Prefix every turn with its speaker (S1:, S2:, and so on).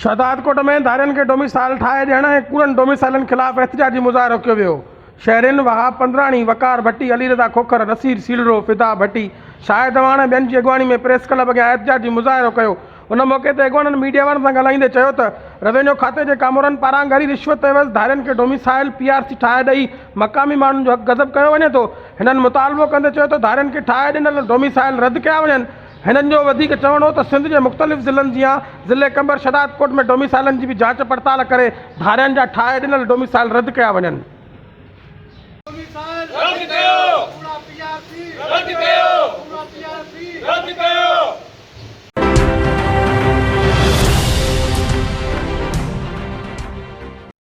S1: शहदादकोट में धारियनि खे डोमिसाइल ठाहे ॾियण ऐं कूड़नि डोमिसाइलनि ख़िलाफ़ एहतिजाजी मुज़ाहिरो कयो वियो। शहरियुनि वहाब पंद्राणी, वकार भट्टी, अली रज़ा खोखर, नसीर सीलरो, फिदा भट्टी, शाहिद अवाण ऐं ॿियनि जी अॻवानी में प्रेस क्लब अॻियां एहतिजाजी मुज़ाहिरो कयो। उन मौक़े ते अॻवाननि मीडिया वारनि सां ॻाल्हाईंदे चयो त रेवेन्यू खाते जे कामोरनि पारां ॻरी रिश्वत एवज़ धारियनि खे डोमिसाइल PRC ठाहे ॾेई मक़ामी माण्हुनि जो हक़ गज़ब कयो वञे थो। हिननि मुतालबो कंदे चयो त धारियनि खे ठाहे ॾिनल डोमिसाइल रद्द कया वञनि। हिननि जो वधीक चवणो त सिंध जे मुख़्तलिफ़ ज़िलनि जीअं ज़िले कंबर शहदादकोट में डोमिसाइलनि जी बि जांच पड़ताल करे धारियनि जा ठाहे ॾिनल डोमिसाइल रद्द कया वञनि।
S2: रद्द कयो।